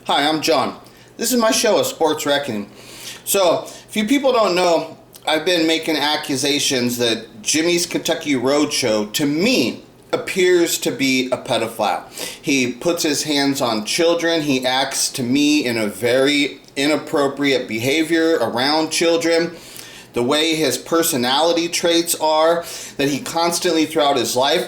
Hi, I'm John. This is my show, A Sports Reckoning. So, if you people don't know, I've been making accusations that Jimmy's Kentucky Roadshow, to me, appears to be a pedophile. He puts his hands on children. He acts, to me, in a very inappropriate behavior around children. The way his personality traits are, that he constantly throughout his life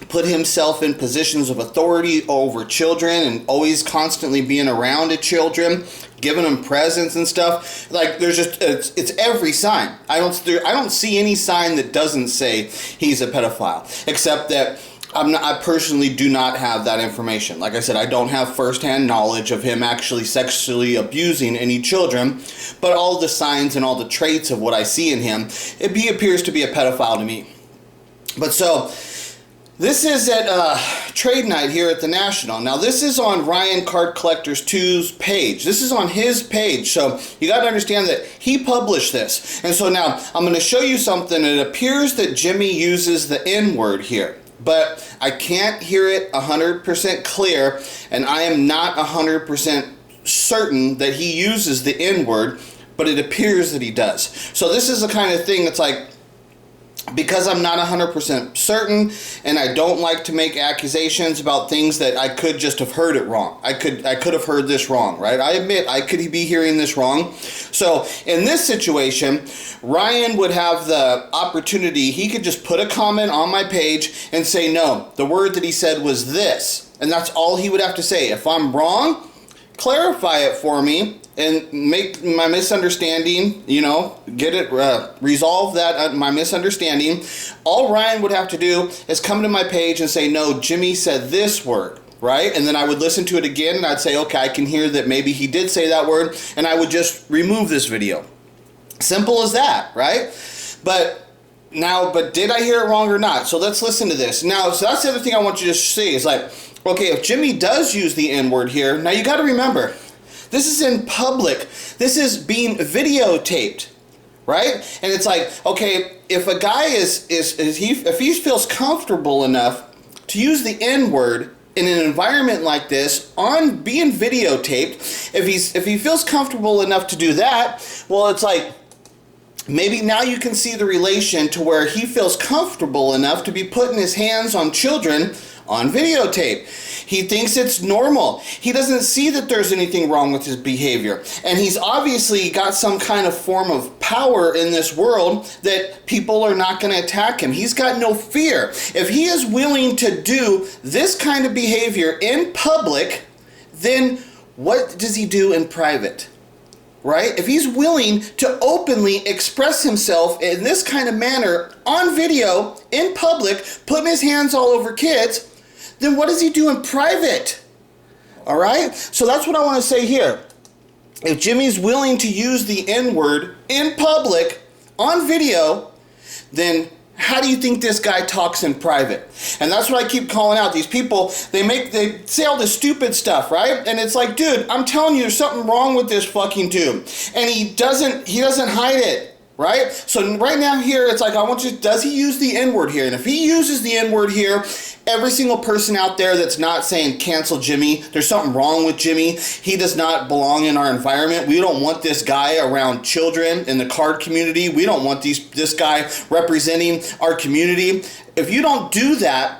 put himself in positions of authority over children and always constantly being around the children, giving them presents and stuff. Like, there's just, it's every sign. I don't see any sign that doesn't say he's a pedophile, except that I personally do not have that information. Like I said, I don't have firsthand knowledge of him actually sexually abusing any children, but all the signs and all the traits of what I see in him, he appears to be a pedophile to me. But so, this is at trade night here at the National. Now, this is on Ryan CARDCOLLECTOR2's page. This is on his page, so you got to understand that he published this. And so now, I'm going to show you something. It appears that Jimmy uses the N-word here, but I can't hear it 100% clear, and I am not 100% certain that he uses the N-word, but it appears that he does. So this is the kind of thing that's like, because I'm not 100% certain, and I don't like to make accusations about things that I could just have heard it wrong. I could have heard this wrong, right? I admit I could be hearing this wrong. So in this situation, Ryan would have the opportunity, he could just put a comment on my page and say, no, the word that he said was this. And that's all he would have to say. If I'm wrong, clarify it for me and make my misunderstanding, get it, resolve that, my misunderstanding. All Ryan would have to do is come to my page and say, no, Jimmy said this word, right? And then I would listen to it again and I'd say, okay, I can hear that maybe he did say that word, and I would just remove this video. Simple as that, right? But did I hear it wrong or not? So let's listen to this. Now, so that's the other thing I want you to see is like, okay, if Jimmy does use the N-word here, now you got to remember, this is in public. This is being videotaped, right? And it's like, okay, if a guy if he feels comfortable enough to use the N-word in an environment like this, on being videotaped, if he feels comfortable enough to do that, well, it's like, maybe now you can see the relation to where he feels comfortable enough to be putting his hands on children on videotape. He thinks it's normal. He doesn't see that there's anything wrong with his behavior. And he's obviously got some kind of form of power in this world that people are not going to attack him. He's got no fear. If he is willing to do this kind of behavior in public, then what does he do in private? Right? If he's willing to openly express himself in this kind of manner on video, in public, putting his hands all over kids, then what does he do in private? All right? So that's what I want to say here. If Jimmy's willing to use the N-word in public, on video, then how do you think this guy talks in private? And that's what I keep calling out. These people, they say all this stupid stuff, right? And it's like, dude, I'm telling you, there's something wrong with this fucking dude. And he doesn't hide it, right? So right now here, it's like, does he use the N-word here? And if he uses the N-word here, every single person out there that's not saying cancel Jimmy, there's something wrong with Jimmy, he does not belong in our environment, we don't want this guy around children in the card community, we don't want this guy representing our community. If you don't do that,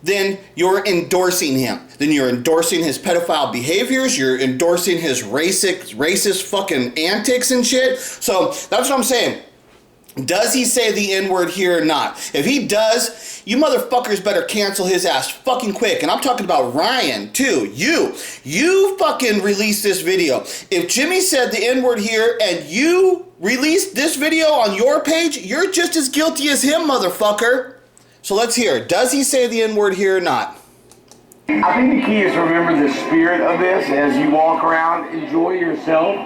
then you're endorsing him. Then you're endorsing his pedophile behaviors, you're endorsing his racist fucking antics and shit. So that's what I'm saying. Does he say the N-word here or not? If he does, you motherfuckers better cancel his ass fucking quick. And I'm talking about Ryan, too. You fucking released this video. If Jimmy said the N-word here and you released this video on your page, you're just as guilty as him, motherfucker. So let's hear. Does he say the N-word here or not? I think the key is to remember the spirit of this as you walk around. Enjoy yourself.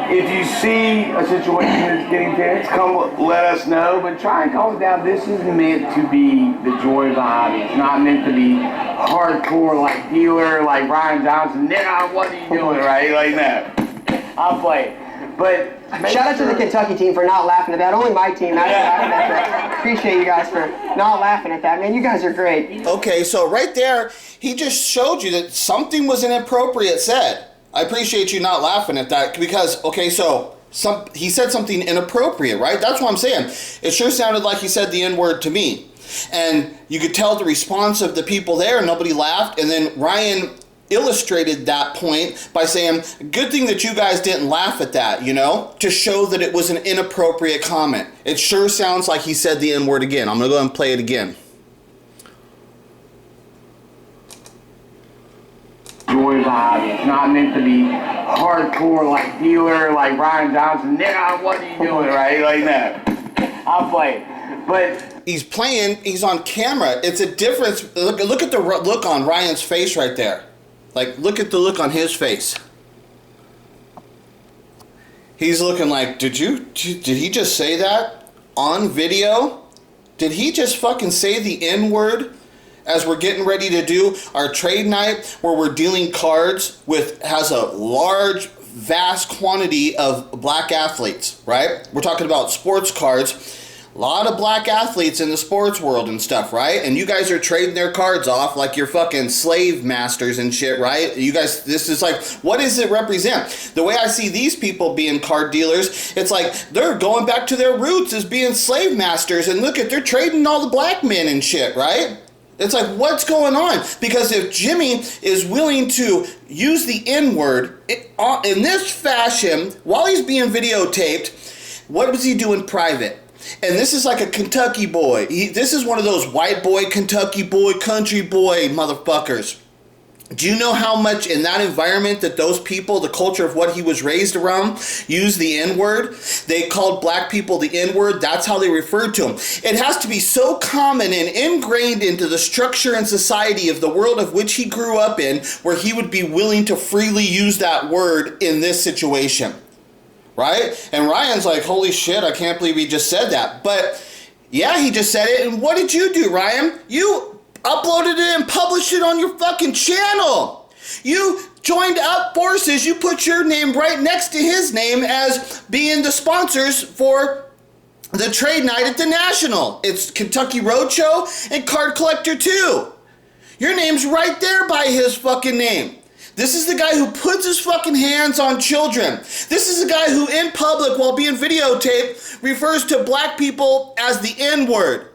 If you see a situation that's getting tense, come let us know, but try and calm it down. This is meant to be the joy of the hobby. It's not meant to be hardcore like dealer, like Ryan Johnson. Nigga, what are you doing, right? Like, no. I'll play it. But shout out to the Kentucky team for not laughing at that. Only my team. Appreciate you guys for not laughing at that, man. You guys are great. Okay, so right there, he just showed you that something was inappropriate said. I appreciate you not laughing at that because, okay, so he said something inappropriate, right? That's what I'm saying. It sure sounded like he said the N-word to me. And you could tell the response of the people there, nobody laughed. And then Ryan illustrated that point by saying, good thing that you guys didn't laugh at that, you know, to show that it was an inappropriate comment. It sure sounds like he said the N-word again. I'm going to go ahead and play it again. Joy vibe. It's not meant to be hardcore like dealer, like Ryan Johnson. Nigga, what are you doing, right? Like that. I'll play it. But he's playing, he's on camera. It's a difference. Look at the look on Ryan's face right there. Like, look at the look on his face. He's looking like, did he just say that on video? Did he just fucking say the N-word as we're getting ready to do our trade night where we're dealing cards with, has a large, vast quantity of black athletes, right? We're talking about sports cards. A lot of black athletes in the sports world and stuff, right? And you guys are trading their cards off like you're fucking slave masters and shit, right? You guys, this is like, what does it represent? The way I see these people being card dealers, it's like they're going back to their roots as being slave masters, and look at, they're trading all the black men and shit, right? It's like, what's going on? Because if Jimmy is willing to use the N-word in this fashion while he's being videotaped, what was he doing private? And this is like a Kentucky boy. This is one of those white boy, Kentucky boy, country boy motherfuckers. Do you know how much in that environment that those people, the culture of what he was raised around, used the N-word? They called black people the N-word. That's how they referred to him. It has to be so common and ingrained into the structure and society of the world of which he grew up in, where he would be willing to freely use that word in this situation. Right? And Ryan's like, holy shit, I can't believe he just said that. But yeah, he just said it. And what did you do, Ryan? You uploaded it and published it on your fucking channel. You joined up forces. You put your name right next to his name as being the sponsors for the trade night at the National. It's Kentucky Roadshow and CARDCOLLECTOR2. Your name's right there by his fucking name. This is the guy who puts his fucking hands on children. This is the guy who in public while being videotaped refers to black people as the N-word.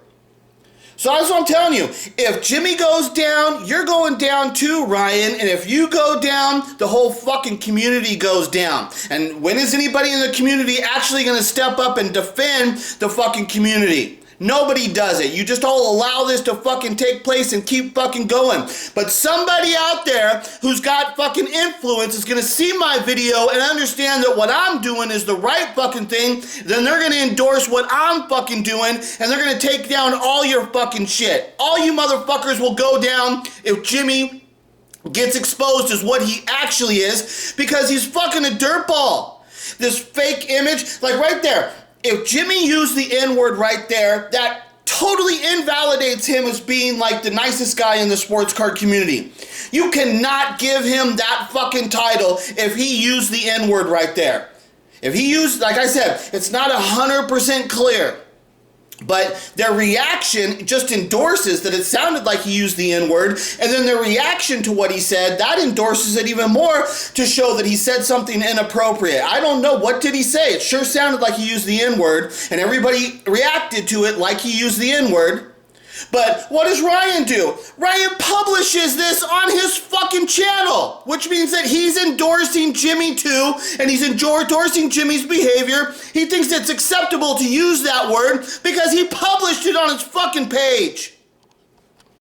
So that's what I'm telling you. If Jimmy goes down, you're going down too, Ryan. And if you go down, the whole fucking community goes down. And when is anybody in the community actually going to step up and defend the fucking community? Nobody does it. You just all allow this to fucking take place and keep fucking going. But somebody out there who's got fucking influence is gonna see my video and understand that what I'm doing is the right fucking thing. Then they're gonna endorse what I'm fucking doing, and they're gonna take down all your fucking shit. All you motherfuckers will go down if Jimmy gets exposed as what he actually is, because he's fucking a dirtball. This fake image, like right there. If Jimmy used the N-word right there, that totally invalidates him as being like the nicest guy in the sports card community. You cannot give him that fucking title if he used the N-word right there. If he used, like I said, it's not 100% clear. But their reaction just endorses that it sounded like he used the N-word, and then their reaction to what he said, that endorses it even more to show that he said something inappropriate. I don't know, what did he say? It sure sounded like he used the N-word, and everybody reacted to it like he used the N-word. But what does Ryan do? Ryan publishes this on his fucking channel, which means that he's endorsing Jimmy too, and he's endorsing Jimmy's behavior. He thinks it's acceptable to use that word because he published it on his fucking page.